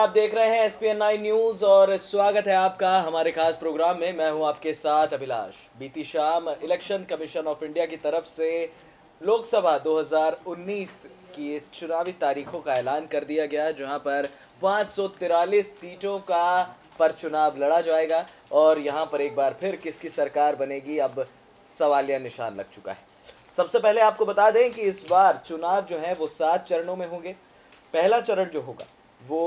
आप देख रहे हैं SPN9 न्यूज और स्वागत है आपका हमारे खास प्रोग्राम में। मैं हूं आपके साथ अभिलाष। बीती शाम इलेक्शन कमीशन ऑफ इंडिया की तरफ से लोकसभा 2019 की चुनावी तारीखों का ऐलान कर दिया गया, जहां पर 543 सीटों का पर चुनाव लड़ा जाएगा और यहां पर एक बार फिर किसकी सरकार बनेगी अब सवालिया निशान लग चुका है। सबसे पहले आपको बता दें कि इस बार चुनाव जो है वो 7 चरणों में होंगे। पहला चरण जो होगा वो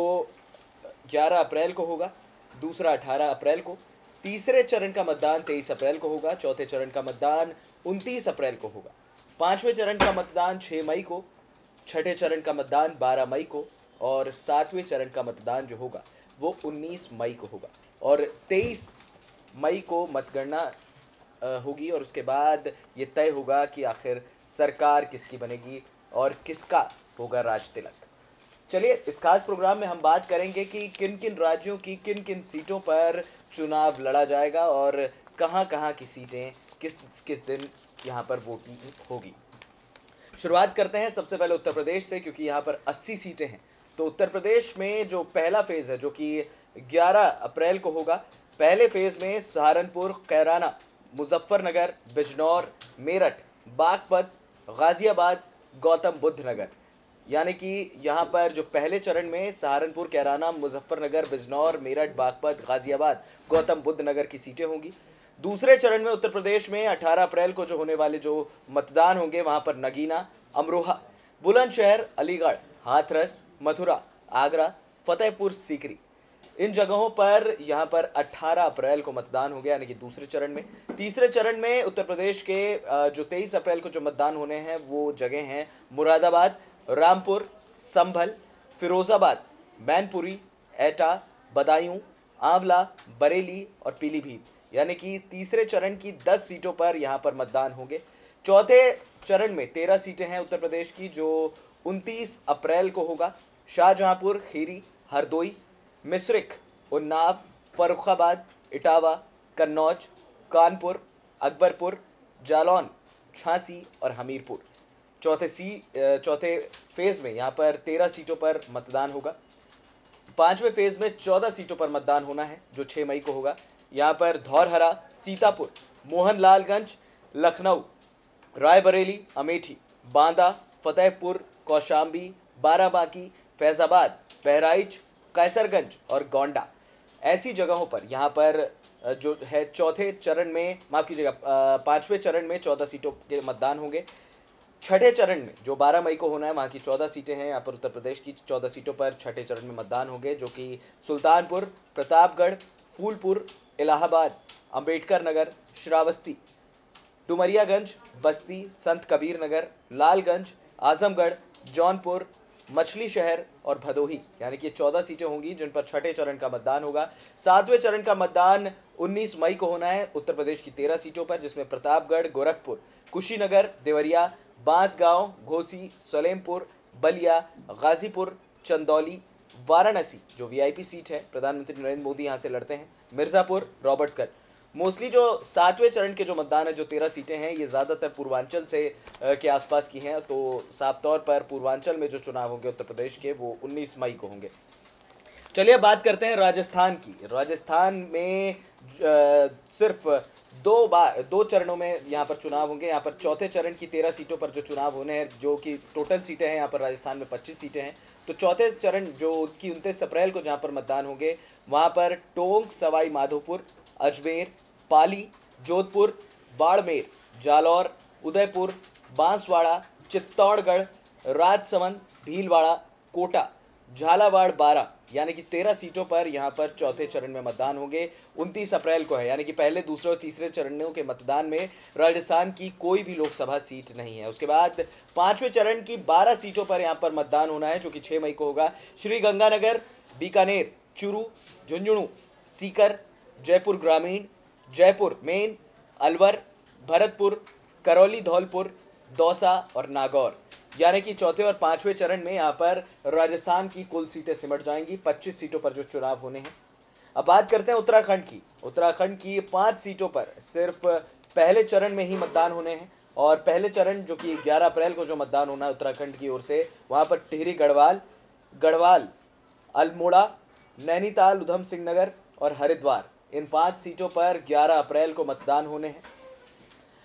11 अप्रैल को होगा, दूसरा 18 अप्रैल को, तीसरे चरण का मतदान 23 अप्रैल को होगा, चौथे चरण का मतदान 29 अप्रैल को होगा, पांचवें चरण का मतदान 6 मई को, छठे चरण का मतदान 12 मई को और सातवें चरण का मतदान जो होगा वो 19 मई को होगा और 23 मई को मतगणना होगी और उसके बाद ये तय होगा कि आखिर सरकार किसकी बनेगी और किसका होगा राज तिलक। चलिए, इस खास प्रोग्राम में हम बात करेंगे कि किन किन राज्यों की किन किन सीटों पर चुनाव लड़ा जाएगा और कहां-कहां की सीटें किस किस दिन यहां पर वोटिंग होगी। शुरुआत करते हैं सबसे पहले उत्तर प्रदेश से, क्योंकि यहां पर 80 सीटें हैं। तो उत्तर प्रदेश में जो पहला फेज़ है जो कि 11 अप्रैल को होगा, पहले फेज़ में सहारनपुर, कैराना, मुजफ्फरनगर, बिजनौर, मेरठ, बागपत, गाजियाबाद, गौतम बुद्ध नगर, यानी कि यहाँ पर जो पहले चरण में सहारनपुर, कैराना, मुजफ्फरनगर, बिजनौर, मेरठ, बागपत, गाजियाबाद, गौतम बुद्ध नगर की सीटें होंगी। दूसरे चरण में उत्तर प्रदेश में 18 अप्रैल को जो होने वाले जो मतदान होंगे वहाँ पर नगीना, अमरोहा, बुलंदशहर, अलीगढ़, हाथरस, मथुरा, आगरा, फतेहपुर सीकरी, इन जगहों पर यहाँ पर 18 अप्रैल को मतदान हो गया, यानी कि दूसरे चरण में। तीसरे चरण में उत्तर प्रदेश के जो 23 अप्रैल को जो मतदान होने हैं वो जगह हैं मुरादाबाद, रामपुर, संभल, फिरोजाबाद, मैनपुरी, एटा, बदायूं, आंवला, बरेली और पीलीभीत, यानी कि तीसरे चरण की 10 सीटों पर यहाँ पर मतदान होंगे। चौथे चरण में 13 सीटें हैं उत्तर प्रदेश की, जो 29 अप्रैल को होगा। शाहजहांपुर, खीरी, हरदोई, मिश्रिख, उन्नाव, फर्रुखाबाद, इटावा, कन्नौज, कानपुर, अकबरपुर, जालौन, झांसी और हमीरपुर। चौथे फेज़ में यहाँ पर 13 सीटों पर मतदान होगा। पांचवें फेज़ में 14 सीटों पर मतदान होना है जो 6 मई को होगा। यहाँ पर धौरहरा, सीतापुर, मोहनलालगंज, लखनऊ, रायबरेली, अमेठी, बांदा, फतेहपुर, कौशाम्बी, बाराबांकी, फैजाबाद, बहराइच, कैसरगंज और गोंडा, ऐसी जगहों पर यहाँ पर जो है चौथे चरण में, माफ़ कीजिएगा, पांचवें चरण में 14 सीटों के मतदान होंगे। छठे चरण में जो 12 मई को होना है वहाँ की 14 सीटें हैं। यहाँ पर उत्तर प्रदेश की 14 सीटों पर छठे चरण में मतदान होंगे, जो कि सुल्तानपुर, प्रतापगढ़, फूलपुर, इलाहाबाद, अंबेडकर नगर, श्रावस्ती, डुमरियागंज, बस्ती, संत कबीर नगर, लालगंज, आजमगढ़, जौनपुर, मछली शहर और भदोही, यानी कि 14 सीटें होंगी जिन पर छठे चरण का मतदान होगा। सातवें चरण का मतदान 19 मई को होना है उत्तर प्रदेश की 13 सीटों पर, जिसमें प्रतापगढ़, गोरखपुर, कुशीनगर, देवरिया, बांसगांव, घोसी, सलेमपुर, बलिया, गाजीपुर, चंदौली, वाराणसी जो वीआईपी सीट है, प्रधानमंत्री नरेंद्र मोदी यहाँ से लड़ते हैं, मिर्ज़ापुर, रॉबर्ट्सगंज। मोस्टली जो सातवें चरण के जो मतदान है, जो 13 सीटें हैं, ये ज़्यादातर पूर्वांचल से के आसपास की हैं। तो साफ तौर पर पूर्वांचल में जो चुनाव होंगे उत्तर प्रदेश के वो 19 मई को होंगे। चलिए बात करते हैं राजस्थान की। राजस्थान में सिर्फ दो चरणों में यहाँ पर चुनाव होंगे। यहाँ पर चौथे चरण की 13 सीटों पर जो चुनाव होने हैं, जो कि टोटल सीटें हैं यहाँ पर राजस्थान में 25 सीटें हैं। तो चौथे चरण जो कि 29 अप्रैल को जहाँ पर मतदान होंगे, वहाँ पर टोंक, सवाई माधोपुर, अजमेर, पाली, जोधपुर, बाड़मेर, जालौर, उदयपुर, बांसवाड़ा, चित्तौड़गढ़, राजसमंद, भीलवाड़ा, कोटा, झालावाड़ 12, यानी कि 13 सीटों पर यहाँ पर चौथे चरण में मतदान होंगे। 29 अप्रैल को है, यानी कि पहले, दूसरे और तीसरे चरणों के मतदान में राजस्थान की कोई भी लोकसभा सीट नहीं है। उसके बाद पांचवें चरण की 12 सीटों पर यहाँ पर मतदान होना है, जो कि 6 मई को होगा। श्री गंगानगर, बीकानेर, चूरू, झुंझुनू, सीकर, जयपुर ग्रामीण, जयपुर मेन, अलवर, भरतपुर, करौली, धौलपुर, दौसा और नागौर, यानी कि चौथे और पांचवें चरण में यहाँ पर राजस्थान की कुल सीटें सिमट जाएंगी। 25 सीटों पर जो चुनाव होने हैं। अब बात करते हैं उत्तराखंड की। उत्तराखंड की 5 सीटों पर सिर्फ पहले चरण में ही मतदान होने हैं और पहले चरण जो कि 11 अप्रैल को जो मतदान होना है उत्तराखंड की ओर से, वहाँ पर टिहरी गढ़वाल, अल्मोड़ा, नैनीताल, उधम सिंह नगर और हरिद्वार, इन 5 सीटों पर 11 अप्रैल को मतदान होने हैं।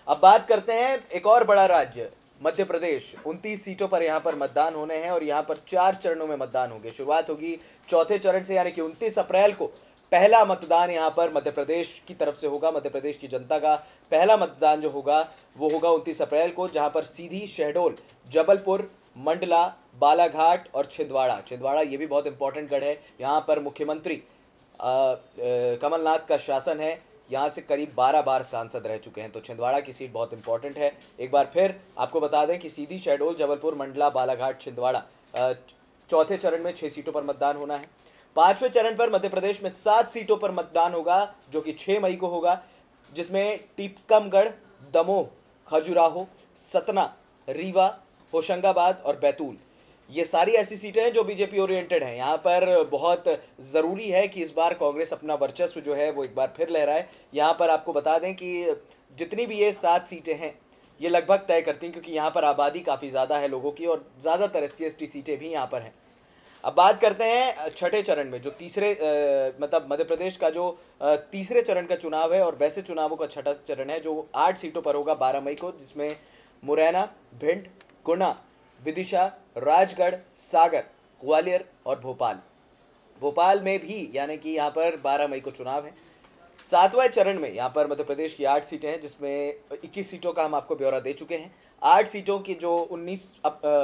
अब बात करते हैं एक और बड़ा राज्य मध्य प्रदेश। 29 सीटों पर यहां पर मतदान होने हैं और यहां पर 4 चरणों में मतदान होंगे। शुरुआत होगी चौथे चरण से, यानी कि 29 अप्रैल को पहला मतदान यहां पर मध्य प्रदेश की तरफ से होगा। मध्य प्रदेश की जनता का पहला मतदान जो होगा वो होगा 29 अप्रैल को, जहां पर सीधी, शहडोल, जबलपुर, मंडला, बालाघाट और छिंदवाड़ा ये भी बहुत इंपॉर्टेंट गढ़ है। यहाँ पर मुख्यमंत्री कमलनाथ का शासन है। यहाँ से करीब 12 बार सांसद रह चुके हैं, तो छिंदवाड़ा की सीट बहुत इंपॉर्टेंट है। एक बार फिर आपको बता दें कि सीधी, शहडोल, जबलपुर, मंडला, बालाघाट, छिंदवाड़ा, चौथे चरण में 6 सीटों पर मतदान होना है। 5वें चरण पर मध्य प्रदेश में 7 सीटों पर मतदान होगा, जो कि 6 मई को होगा, जिसमें टीकमगढ़, दमोह, खजुराहो, सतना, रीवा, होशंगाबाद और बैतूल, ये सारी ऐसी सीटें हैं जो बीजेपी ओरिएंटेड हैं। यहाँ पर बहुत ज़रूरी है कि इस बार कांग्रेस अपना वर्चस्व जो है वो एक बार फिर लहराए। यहाँ पर आपको बता दें कि जितनी भी ये 7 सीटें हैं ये लगभग तय करती हैं, क्योंकि यहाँ पर आबादी काफ़ी ज़्यादा है लोगों की और ज़्यादातर SC/ST सीटें भी यहाँ पर हैं। अब बात करते हैं छठे चरण में, जो तीसरे मतलब मध्य प्रदेश का जो तीसरे चरण का चुनाव है, और वैसे चुनावों का छठा चरण है जो 8 सीटों पर होगा 12 मई को, जिसमें मुरैना, भिंड, गुना, विदिशा, राजगढ़, सागर, ग्वालियर और भोपाल में भी, यानी कि यहाँ पर 12 मई को चुनाव है। 7वां चरण में यहाँ पर मध्य प्रदेश की 8 सीटें हैं, जिसमें 21 सीटों का हम आपको ब्यौरा दे चुके हैं। 8 सीटों की जो 19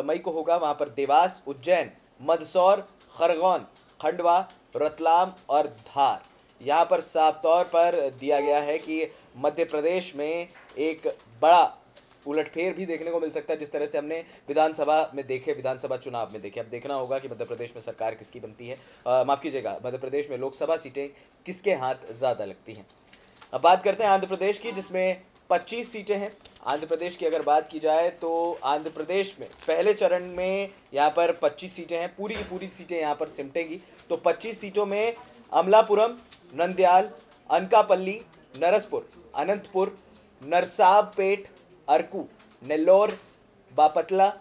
मई को होगा, वहाँ पर देवास, उज्जैन, मंदसौर, खरगोन, खंडवा, रतलाम और धार। यहाँ पर साफ तौर पर दिया गया है कि मध्य प्रदेश में एक बड़ा उलटफेर भी देखने को मिल सकता है, जिस तरह से हमने विधानसभा चुनाव में देखे। अब देखना होगा कि मध्य प्रदेश में सरकार किसकी बनती है, माफ़ कीजिएगा, मध्य प्रदेश में लोकसभा सीटें किसके हाथ ज़्यादा लगती हैं। अब बात करते हैं आंध्र प्रदेश की, जिसमें 25 सीटें हैं। आंध्र प्रदेश की अगर बात की जाए तो आंध्र प्रदेश में पहले चरण में यहाँ पर 25 सीटें हैं, पूरी की पूरी सीटें यहाँ पर सिमटेंगी। तो 25 सीटों में अमलापुरम, नंदयाल, अनकापल्ली, नरसपुर, अनंतपुर, नरसाबपेट, अरकू, नेल्लोर, बापतला,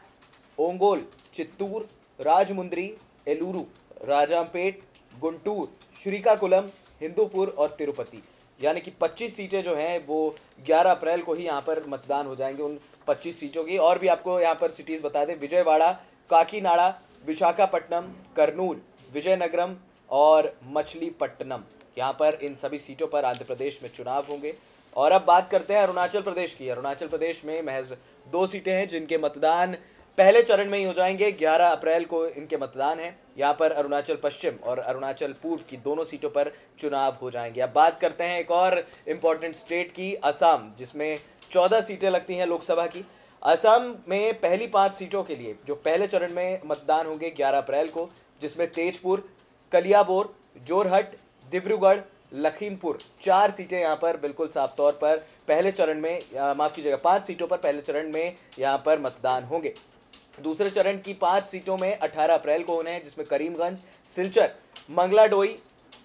ओंगोल, चित्तूर, राजमुंद्री, एलूरू, राजामपेट, गुंटूर, श्रीकाकुलम, हिंदूपुर और तिरुपति, यानी कि 25 सीटें जो हैं वो 11 अप्रैल को ही यहाँ पर मतदान हो जाएंगे उन 25 सीटों की। और भी आपको यहाँ पर सिटीज़ बता दें, विजयवाड़ा, काकीनाडा, विशाखापट्टनम, कर्नूल, विजयनगरम और मछलीपट्टनम, यहाँ पर इन सभी सीटों पर आंध्र प्रदेश में चुनाव होंगे। और अब बात करते हैं अरुणाचल प्रदेश की। अरुणाचल प्रदेश में महज 2 सीटें हैं, जिनके मतदान पहले चरण में ही हो जाएंगे। 11 अप्रैल को इनके मतदान है। यहाँ पर अरुणाचल पश्चिम और अरुणाचल पूर्व की दोनों सीटों पर चुनाव हो जाएंगे। अब बात करते हैं एक और इम्पॉर्टेंट स्टेट की, असम, जिसमें 14 सीटें लगती हैं लोकसभा की। असम में पहली 5 सीटों के लिए जो पहले चरण में मतदान होंगे 11 अप्रैल को, जिसमें तेजपुर, कलियाबोर, जोरहट, डिब्रूगढ़, लखीमपुर, 4 सीटें यहाँ पर बिल्कुल साफ तौर पर पहले चरण में, माफ़ कीजिएगा, 5 सीटों पर पहले चरण में यहाँ पर मतदान होंगे। दूसरे चरण की 5 सीटों में 18 अप्रैल को होने हैं, जिसमें करीमगंज, सिलचर, मंगलाडोई,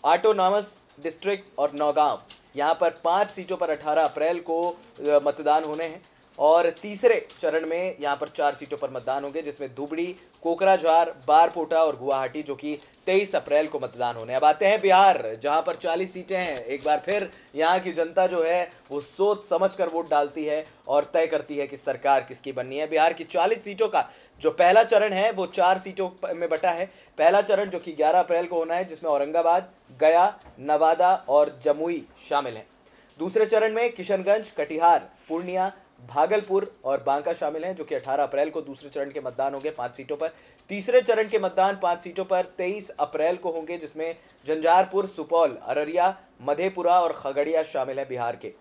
ऑटोनॉमस डिस्ट्रिक्ट और नौगांव, यहाँ पर 5 सीटों पर 18 अप्रैल को मतदान होने हैं। और तीसरे चरण में यहाँ पर 4 सीटों पर मतदान होंगे, जिसमें धुबड़ी, कोकराझार, बारपोटा और गुवाहाटी, जो कि 23 अप्रैल को मतदान होने। अब आते हैं बिहार, जहाँ पर 40 सीटें हैं। एक बार फिर यहाँ की जनता जो है वो सोच समझ कर वोट डालती है और तय करती है कि सरकार किसकी बननी है। बिहार की 40 सीटों का जो पहला चरण है वो 4 सीटों में बटा है। पहला चरण जो कि 11 अप्रैल को होना है, जिसमें औरंगाबाद, गया, नवादा और जमुई शामिल हैं। दूसरे चरण में किशनगंज, कटिहार, पूर्णिया, भागलपुर और बांका शामिल हैं, जो कि 18 अप्रैल को दूसरे चरण के मतदान होंगे 5 सीटों पर। तीसरे चरण के मतदान 5 सीटों पर 23 अप्रैल को होंगे, जिसमें झंझारपुर, सुपौल, अररिया, मधेपुरा और खगड़िया शामिल हैं बिहार के।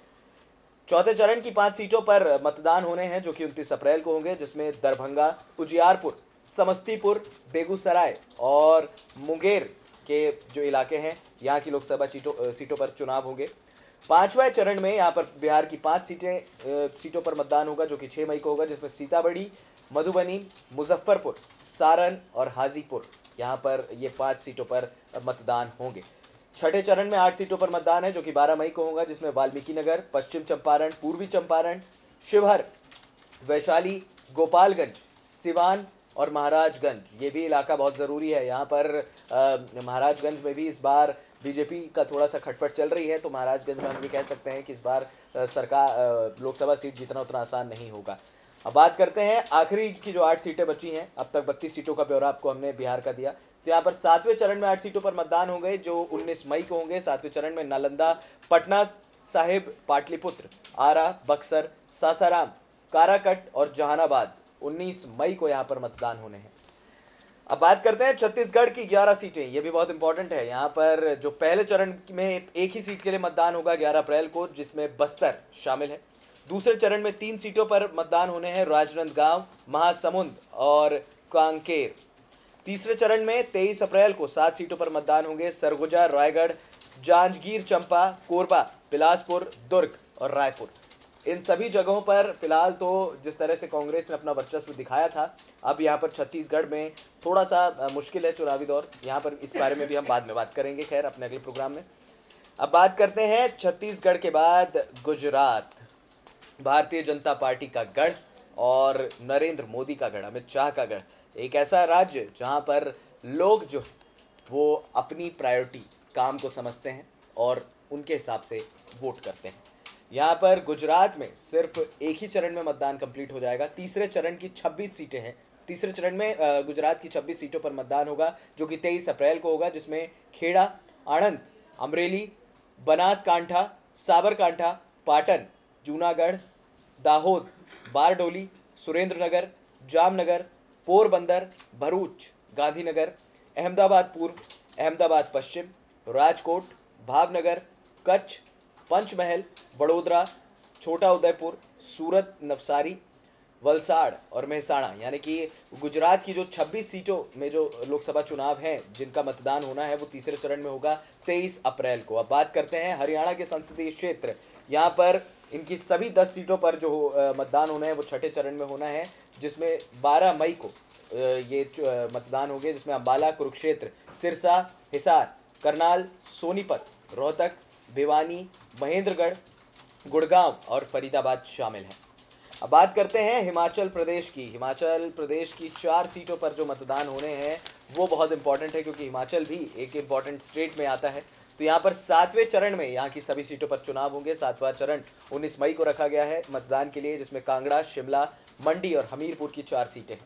चौथे चरण की 5 सीटों पर मतदान होने हैं, जो कि 29 अप्रैल को होंगे, जिसमें दरभंगा, उजियारपुर, समस्तीपुर, बेगूसराय और मुंगेर के जो इलाके हैं, यहाँ की लोकसभा सीटों पर चुनाव होंगे। 5वां चरण में यहाँ पर बिहार की 5 सीटों पर मतदान होगा, जो कि 6 मई को होगा, जिसमें सीतामढ़ी, मधुबनी, मुजफ्फरपुर, सारण और हाजीपुर, यहाँ पर ये 5 सीटों पर मतदान होंगे। छठे चरण में 8 सीटों पर मतदान है, जो कि 12 मई को होगा, जिसमें वाल्मीकि नगर, पश्चिम चंपारण, पूर्वी चंपारण, शिवहर, वैशाली, गोपालगंज, सिवान, और महाराजगंज, ये भी इलाका बहुत ज़रूरी है। यहाँ पर महाराजगंज में भी इस बार बीजेपी का थोड़ा सा खटपट चल रही है, तो महाराजगंज में हम ये कह सकते हैं कि इस बार सरकार लोकसभा सीट जीतना उतना आसान नहीं होगा। अब बात करते हैं आखिरी की जो 8 सीटें बची हैं। अब तक 32 सीटों का ब्यौरा आपको हमने बिहार का दिया। तो यहाँ पर 7वें चरण में 8 सीटों पर मतदान होंगे जो 19 मई को होंगे। 7वें चरण में नालंदा, पटना साहिब, पाटलिपुत्र, आरा, बक्सर, सासाराम, काराकट और जहानाबाद 19 मई को यहाँ पर मतदान होने हैं। अब बात करते हैं छत्तीसगढ़ की 11 सीटें। ये भी बहुत इंपॉर्टेंट है। यहाँ पर जो पहले चरण में एक ही सीट के लिए मतदान होगा 11 अप्रैल को, जिसमें बस्तर शामिल है। दूसरे चरण में 3 सीटों पर मतदान होने हैं, राजनांदगांव, महासमुंद और कांकेर। तीसरे चरण में 23 अप्रैल को 7 सीटों पर मतदान होंगे, सरगुजा, रायगढ़, जांजगीर चांपा, कोरबा, बिलासपुर, दुर्ग और रायपुर। इन सभी जगहों पर फिलहाल तो जिस तरह से कांग्रेस ने अपना वर्चस्व दिखाया था, अब यहाँ पर छत्तीसगढ़ में थोड़ा सा मुश्किल है चुनावी दौर। यहाँ पर इस बारे में भी हम बाद में बात करेंगे, खैर अपने अगले प्रोग्राम में। अब बात करते हैं छत्तीसगढ़ के बाद गुजरात, भारतीय जनता पार्टी का गढ़ और नरेंद्र मोदी का गढ़, अमित शाह का गढ़। एक ऐसा राज्य जहाँ पर लोग जो वो अपनी प्रायोरिटी काम को समझते हैं और उनके हिसाब से वोट करते हैं। यहाँ पर गुजरात में सिर्फ एक ही चरण में मतदान कंप्लीट हो जाएगा। तीसरे चरण की 26 सीटें हैं। तीसरे चरण में गुजरात की 26 सीटों पर मतदान होगा जो कि 23 अप्रैल को होगा, जिसमें खेड़ा, आणंद, अमरेली, बनासकांठा, साबरकांठा, पाटन, जूनागढ़, दाहोद, बारडोली, सुरेंद्रनगर, जामनगर, पोरबंदर, भरूच, गांधीनगर, अहमदाबाद पूर्व, अहमदाबाद पश्चिम, राजकोट, भावनगर, कच्छ, पंचमहल, वडोदरा, छोटा उदयपुर, सूरत, नवसारी, वलसाड़ और मेहसाणा। यानी कि गुजरात की जो 26 सीटों में जो लोकसभा चुनाव हैं जिनका मतदान होना है वो तीसरे चरण में होगा 23 अप्रैल को। अब बात करते हैं हरियाणा के संसदीय क्षेत्र। यहाँ पर इनकी सभी 10 सीटों पर जो मतदान होना है वो छठे चरण में होना है, जिसमें 12 मई को ये मतदान होंगे, जिसमें अंबाला, कुरुक्षेत्र, सिरसा, हिसार, करनाल, सोनीपत, रोहतक, भिवानी, महेंद्रगढ़, गुड़गांव और फरीदाबाद शामिल हैं। अब बात करते हैं हिमाचल प्रदेश की। हिमाचल प्रदेश की 4 सीटों पर जो मतदान होने हैं वो बहुत इंपॉर्टेंट है, क्योंकि हिमाचल भी एक इंपॉर्टेंट स्टेट में आता है। तो यहाँ पर 7वें चरण में यहाँ की सभी सीटों पर चुनाव होंगे। 7वां चरण 19 मई को रखा गया है मतदान के लिए, जिसमें कांगड़ा, शिमला, मंडी और हमीरपुर की 4 सीटें हैं।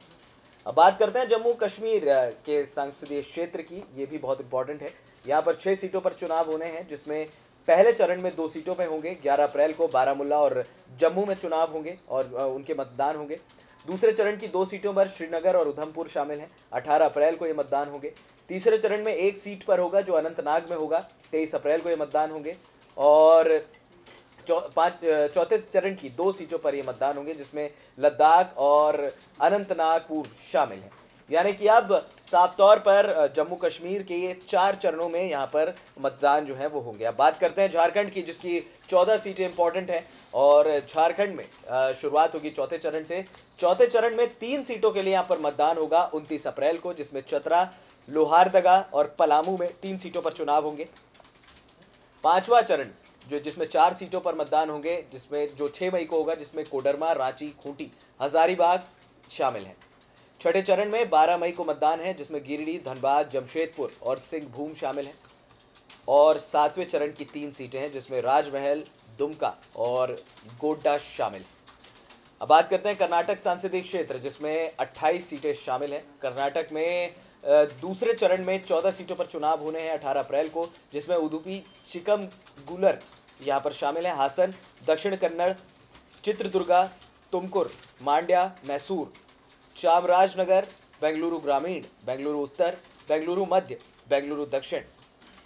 अब बात करते हैं जम्मू कश्मीर के संसदीय क्षेत्र की। ये भी बहुत इंपॉर्टेंट है। यहाँ पर 6 सीटों पर चुनाव होने हैं, जिसमें पहले चरण में 2 सीटों पे होंगे। 11 अप्रैल को बारामूला और जम्मू में चुनाव होंगे और उनके मतदान होंगे। दूसरे चरण की 2 सीटों पर श्रीनगर और उधमपुर शामिल हैं। 18 अप्रैल को ये मतदान होंगे। तीसरे चरण में 1 सीट पर होगा जो अनंतनाग में होगा। 23 अप्रैल को ये मतदान होंगे। और चौथे चरण की 2 सीटों पर ये मतदान होंगे, जिसमें लद्दाख और अनंतनाग पूर्व शामिल हैं। यानी कि अब साफ तौर पर जम्मू कश्मीर के ये 4 चरणों में यहाँ पर मतदान जो है वो होंगे। अब बात करते हैं झारखंड की, जिसकी 14 सीटें इंपॉर्टेंट हैं और झारखंड में शुरुआत होगी चौथे चरण से। चौथे चरण में 3 सीटों के लिए यहाँ पर मतदान होगा 29 अप्रैल को, जिसमें चतरा, लोहारदगा और पलामू में 3 सीटों पर चुनाव होंगे। 5वां चरण जिसमें 4 सीटों पर मतदान होंगे, जिसमें जो 6 मई को होगा, जिसमें कोडरमा, रांची, खूंटी, हजारीबाग शामिल हैं। छठे चरण में 12 मई को मतदान है, जिसमें गिरिडीह, धनबाद, जमशेदपुर और सिंहभूम शामिल हैं। और 7वें चरण की 3 सीटें हैं, जिसमें राजमहल, दुमका और गोड्डा शामिल हैं। अब बात करते हैं कर्नाटक संसदीय क्षेत्र, जिसमें 28 सीटें शामिल हैं। कर्नाटक में दूसरे चरण में 14 सीटों पर चुनाव होने हैं 18 अप्रैल को, जिसमें उडुपी, चिकमगलूर यहाँ पर शामिल है। हासन, दक्षिण कन्नड़, चित्रदुर्गा, तुमकुर, मांड्या, मैसूर, चामराजनगर, बेंगलुरु ग्रामीण, बेंगलुरु उत्तर, बेंगलुरु मध्य, बेंगलुरु दक्षिण,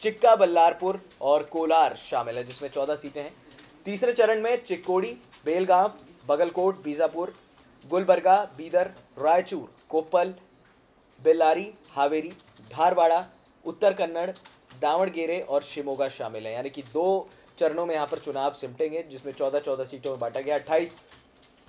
चिक्काबल्लारपुर और कोलार शामिल है, जिसमें 14 सीटें हैं। तीसरे चरण में चिक्कोडी, बेलगांव, बगलकोट, बीजापुर, गुलबर्गा, बीदर, रायचूर, कोप्पल, बेल्लारी, हावेरी, धारवाड़ा, उत्तर कन्नड़, दावणगेरे और शिमोगा शामिल हैं। यानी कि 2 चरणों में यहाँ पर चुनाव सिमटेंगे, जिसमें 14-14 सीटों में बांटा गया। 28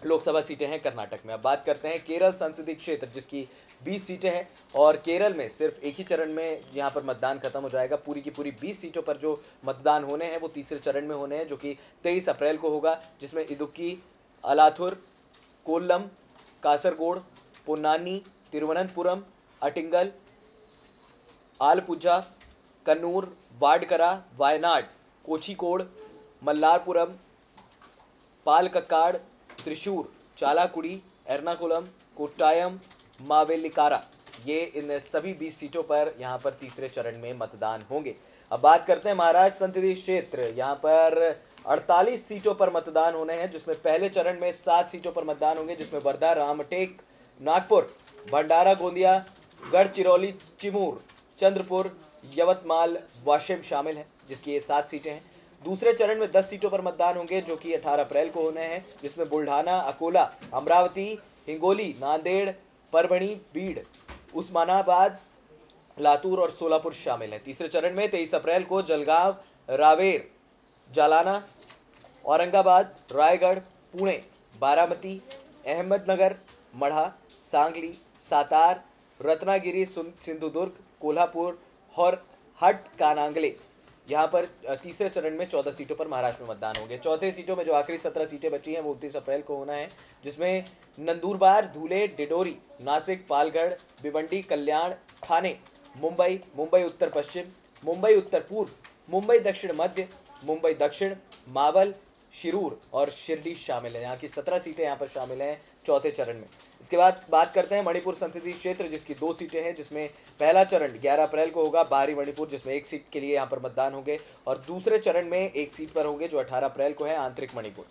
लोकसभा सीटें हैं कर्नाटक में। अब बात करते हैं केरल संसदीय क्षेत्र, जिसकी 20 सीटें हैं और केरल में सिर्फ एक ही चरण में यहाँ पर मतदान खत्म हो जाएगा। पूरी की पूरी 20 सीटों पर जो मतदान होने हैं वो तीसरे चरण में होने हैं, जो कि 23 अप्रैल को होगा, जिसमें इदुक्की, अलाथुर, कोल्लम, कासरगोड, पोन्नानी, तिरुवनंतपुरम, अटिंगल, आलपुझा, कन्नूर, वाडकरा, वायनाड, कोझिकोड, मल्लारपुरम, पालक्काड, त्रिशूर, चालाकुड़ी, एर्नाकुलम, कोट्टायम, मावेलिकारा, ये इन सभी 20 सीटों पर यहाँ पर तीसरे चरण में मतदान होंगे। अब बात करते हैं महाराष्ट्र संसदीय क्षेत्र। यहाँ पर 48 सीटों पर मतदान होने हैं, जिसमें पहले चरण में 7 सीटों पर मतदान होंगे, जिसमें वर्धा, रामटेक, नागपुर, भंडारा, गोंदिया, गढ़चिरौली, चिमूर, चंद्रपुर, यवतमाल, वाशिम शामिल हैं, जिसकी ये 7 सीटें हैं। दूसरे चरण में 10 सीटों पर मतदान होंगे, जो कि 18 अप्रैल को होने हैं, जिसमें बुल्ढाना, अकोला, अमरावती, हिंगोली, नांदेड़, परभणी, बीड़, उस्मानाबाद, लातूर और सोलापुर शामिल हैं। तीसरे चरण में 23 अप्रैल को जलगांव, रावेर, जालना, औरंगाबाद, रायगढ़, पुणे, बारामती, अहमदनगर, मढ़ा, सांगली, सातार, रत्नागिरी, सिंधुदुर्ग, कोल्हापुर और हटकानांगले, यहाँ पर तीसरे चरण में 14 सीटों पर महाराष्ट्र में मतदान होंगे। चौथे सीटों में जो आखिरी 17 सीटें बची हैं वो 29 अप्रैल को होना है, जिसमें नंदुरबार, धुले, डिडोरी, नासिक, पालगढ़, भिवंडी, कल्याण, ठाणे, मुंबई, मुंबई उत्तर पश्चिम, मुंबई उत्तर पूर्व, मुंबई दक्षिण मध्य, मुंबई दक्षिण, मावल, शिरूर और शिरडी शामिल है। यहाँ की 17 सीटें यहाँ पर शामिल हैं चौथे चरण में। इसके बाद बात करते हैं मणिपुर संसदीय क्षेत्र, जिसकी 2 सीटें हैं, जिसमें पहला चरण 11 अप्रैल को होगा, बाहरी मणिपुर, जिसमें 1 सीट के लिए यहाँ पर मतदान होंगे, और दूसरे चरण में 1 सीट पर होंगे, जो 18 अप्रैल को है, आंतरिक मणिपुर।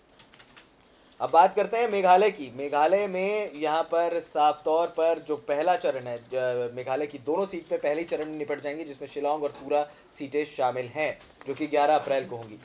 अब बात करते हैं मेघालय की। मेघालय में यहाँ पर साफ तौर पर जो पहला चरण है, मेघालय की दोनों सीट पे पहले चरण में निपट जाएंगी, जिसमें शिलांग और तुरा सीटें शामिल हैं, जो कि 11 अप्रैल को होंगी।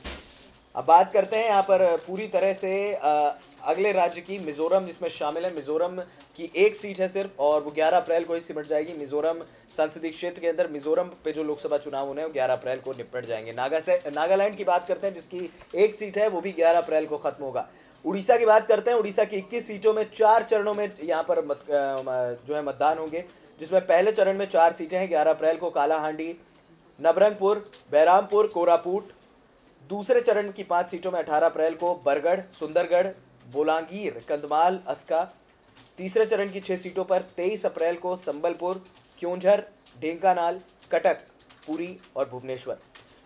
अब बात करते हैं यहाँ पर पूरी तरह से अगले राज्य की, मिजोरम जिसमें शामिल है। मिजोरम की 1 सीट है सिर्फ, और वो 11 अप्रैल को ही सिमट जाएगी। मिजोरम संसदीय क्षेत्र के अंदर मिजोरम पे जो लोकसभा चुनाव होने हैं वो 11 अप्रैल को निपट जाएंगे। नागालैंड की बात करते हैं, जिसकी 1 सीट है, वो भी 11 अप्रैल को खत्म होगा। उड़ीसा की बात करते हैं। उड़ीसा की 21 सीटों में 4 चरणों में यहाँ पर जो है मतदान होंगे, जिसमें पहले चरण में 4 सीटें हैं, 11 अप्रैल को कालाहांडी, नबरंगपुर, बैरामपुर, कोरापुट। दूसरे चरण की 5 सीटों में 18 अप्रैल को बरगढ़, सुंदरगढ़, बोलांगीर, कंधमाल, अस्का। तीसरे चरण की 6 सीटों पर 23 अप्रैल को संबलपुर, क्योंझर, ढेंकानाल, कटक, पुरी और भुवनेश्वर।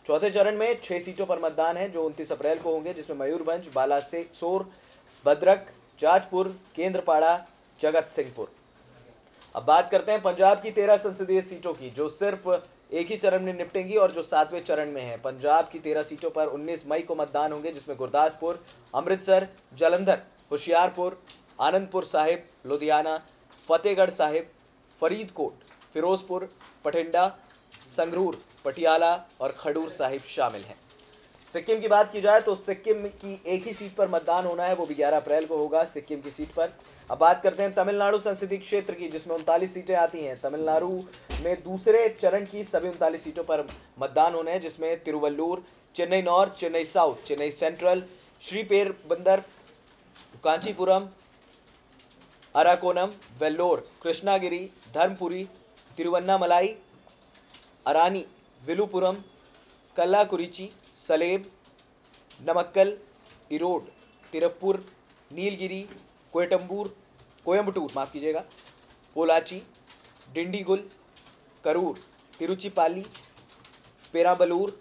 चौथे चरण में 6 सीटों पर मतदान है, जो 29 अप्रैल को होंगे, जिसमें मयूरभंज, बालासोर, भद्रक, जाजपुर, केंद्रपाड़ा, जगत सिंहपुर। अब बात करते हैं पंजाब की 13 संसदीय सीटों की, जो सिर्फ एक ही चरण में निपटेंगी और जो 7वें चरण में है। पंजाब की 13 सीटों पर 19 मई को मतदान होंगे, जिसमें गुरदासपुर, अमृतसर, जलंधर, होशियारपुर, आनंदपुर साहिब, लुधियाना, फतेहगढ़ साहिब, फरीदकोट, फिरोजपुर, बठिंडा, संगरूर, पटियाला और खडूर साहिब शामिल हैं। सिक्किम की बात की जाए तो सिक्किम की 1 ही सीट पर मतदान होना है, वो भी 11 अप्रैल को होगा, सिक्किम की सीट पर। अब बात करते हैं तमिलनाडु संसदीय क्षेत्र की, जिसमें 39 सीटें आती हैं। तमिलनाडु में दूसरे चरण की सभी 39 सीटों पर मतदान होने हैं, जिसमें Tiruvallur, Chennai North, Chennai South, Chennai Central, Sriperumbudur, Kanchipuram, Arakkonam, Vellore, Krishnagiri, Dharmapuri, Tiruvannamalai, Arani, Viluppuram, Kallakurichi, Salem, Namakkal, Erode, Tiruppur, Nilgiri, Coimbatore माफ कीजिएगा, पोलाची, डिंडीगुल, करूर, तिरुचिपाली, पेराम्बलूर,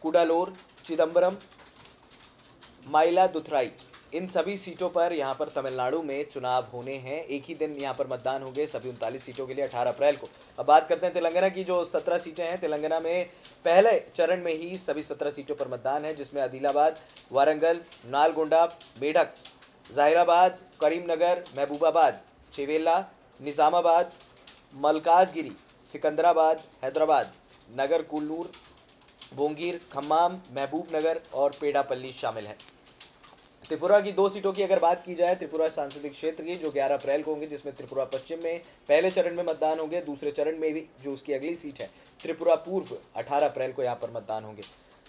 कुडालोर, चिदम्बरम, माइलादुथुराई, इन सभी सीटों पर यहाँ पर तमिलनाडु में चुनाव होने हैं। एक ही दिन यहाँ पर मतदान होंगे सभी 39 सीटों के लिए, 18 अप्रैल को। अब बात करते हैं तेलंगाना की, जो 17 सीटें हैं। तेलंगाना में पहले चरण में ही सभी 17 सीटों पर मतदान है, जिसमें आदिलाबाद, वारंगल, नालगोंडा, मेढक, जहीराबाद, करीमनगर, महबूबाबाद, चेवेला, निजामाबाद, मलकाजगिरी, सिकंदराबाद, हैदराबाद, नगर कुल्लूर, बोंगीर, खम्माम, महबूबनगर और पेडापल्ली शामिल हैं। त्रिपुरा की 2 सीटों की अगर बात की जाए, त्रिपुरा सांसदीय क्षेत्र की, जो 11 अप्रैल को होंगे, जिसमें त्रिपुरा पश्चिम में पहले चरण में मतदान होंगे, दूसरे चरण में भी जो उसकी अगली सीट है त्रिपुरा पूर्व, 18 अप्रैल को यहाँ पर मतदान होंगे।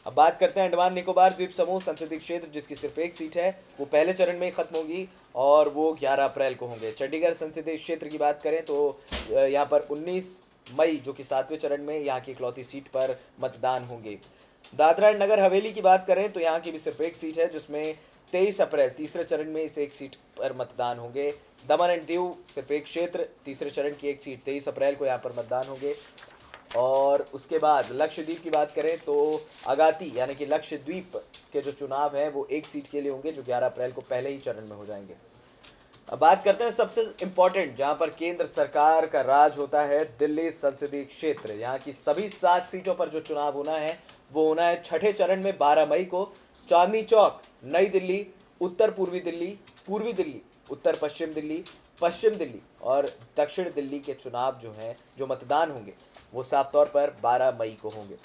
अब बात करते हैं अंडमान निकोबार द्वीप समूह संसदीय क्षेत्र, जिसकी सिर्फ 1 सीट है, वो पहले चरण में ही खत्म होगी और वो 11 अप्रैल को होंगे। चंडीगढ़ संसदीय क्षेत्र की बात करें तो यहाँ पर 19 मई, जो कि 7वें चरण में यहाँ की इकलौती सीट पर मतदान होंगे। दादरा एंड नगर हवेली की बात करें तो यहाँ की भी सिर्फ 1 सीट है, जिसमें 23 अप्रैल तीसरे चरण में इस एक सीट पर मतदान होंगे। दमन एंड दीव सिर्फ एक क्षेत्र, तीसरे चरण की एक सीट 23 अप्रैल को यहाँ पर मतदान होंगे। और उसके बाद लक्षद्वीप की बात करें तो अगाती यानी कि लक्षद्वीप के जो चुनाव हैं वो एक सीट के लिए होंगे, जो 11 अप्रैल को पहले ही चरण में हो जाएंगे। अब बात करते हैं सबसे इम्पोर्टेंट, जहां पर केंद्र सरकार का राज होता है, दिल्ली संसदीय क्षेत्र। यहाँ की सभी 7 सीटों पर जो चुनाव होना है वो होना है छठे चरण में 12 मई को। चांदनी चौक, नई दिल्ली, उत्तर पूर्वी दिल्ली, उत्तर पश्चिम दिल्ली, पश्चिम दिल्ली और दक्षिण दिल्ली के चुनाव जो हैं, जो मतदान होंगे वो साफ तौर पर 12 मई को होंगे।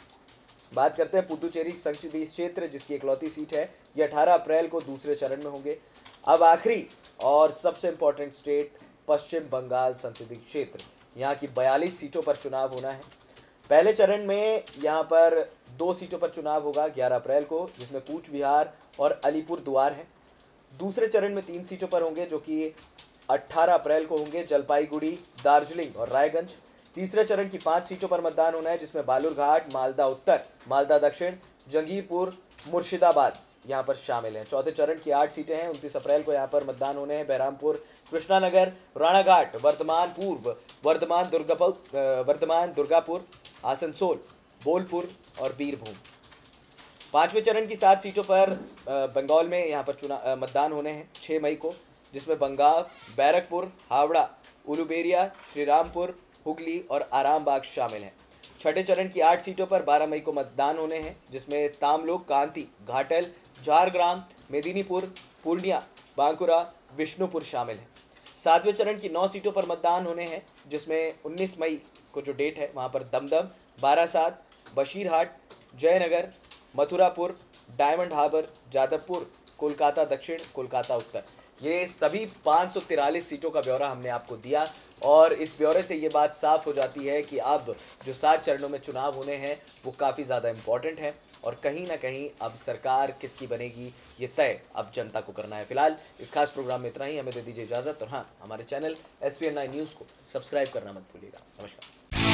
बात करते हैं पुदुचेरी संसदीय क्षेत्र, जिसकी इकलौती सीट है, ये 18 अप्रैल को दूसरे चरण में होंगे। अब आखिरी और सबसे इंपॉर्टेंट स्टेट पश्चिम बंगाल संसदीय क्षेत्र, यहाँ की 42 सीटों पर चुनाव होना है। पहले चरण में यहाँ पर 2 सीटों पर चुनाव होगा 11 अप्रैल को, जिसमें कूच बिहार और अलीपुर द्वार है। दूसरे चरण में 3 सीटों पर होंगे, जो कि 18 अप्रैल को होंगे, जलपाईगुड़ी, दार्जिलिंग और रायगंज। तीसरे चरण की 5 सीटों पर मतदान होना है, जिसमें बालूरघाट, मालदा उत्तर, मालदा दक्षिण, जंगीरपुर, मुर्शिदाबाद यहाँ पर शामिल हैं। चौथे चरण की 8 सीटें हैं, 29 अप्रैल को यहाँ पर मतदान होने हैं। बहरामपुर, कृष्णानगर, राणाघाट, वर्धमान पूर्व, वर्धमान दुर्गापुर, आसनसोल, बोलपुर और बीरभूम। पांचवें चरण की 7 सीटों पर बंगाल में यहाँ पर मतदान होने हैं 6 मई को, जिसमें बंगाल, बैरकपुर, हावड़ा, उलुबेरिया, श्रीरामपुर, हुगली और आरामबाग शामिल हैं। छठे चरण की 8 सीटों पर 12 मई को मतदान होने हैं, जिसमें तामलुक, कांती, घाटल, झारग्राम, मेदिनीपुर, पूर्णिया, बांकुरा, विष्णुपुर शामिल हैं। 7वें चरण की 9 सीटों पर मतदान होने हैं, जिसमें 19 मई को जो डेट है वहाँ पर दमदम, बारासात, बशीरहाट, जयनगर, मथुरापुर, डायमंड हार्बर, जादवपुर, कोलकाता दक्षिण, कोलकाता उत्तर, ये सभी 543 सीटों का ब्यौरा हमने आपको दिया। और इस ब्यौरे से ये बात साफ हो जाती है कि अब जो 7 चरणों में चुनाव होने हैं वो काफ़ी ज़्यादा इम्पॉर्टेंट है, और कहीं ना कहीं अब सरकार किसकी बनेगी ये तय अब जनता को करना है। फिलहाल इस खास प्रोग्राम में इतना ही, हमें दे दीजिए इजाज़त। और हाँ, हमारे चैनल SPN9 न्यूज़ को सब्सक्राइब करना मत भूलिएगा। नमस्कार।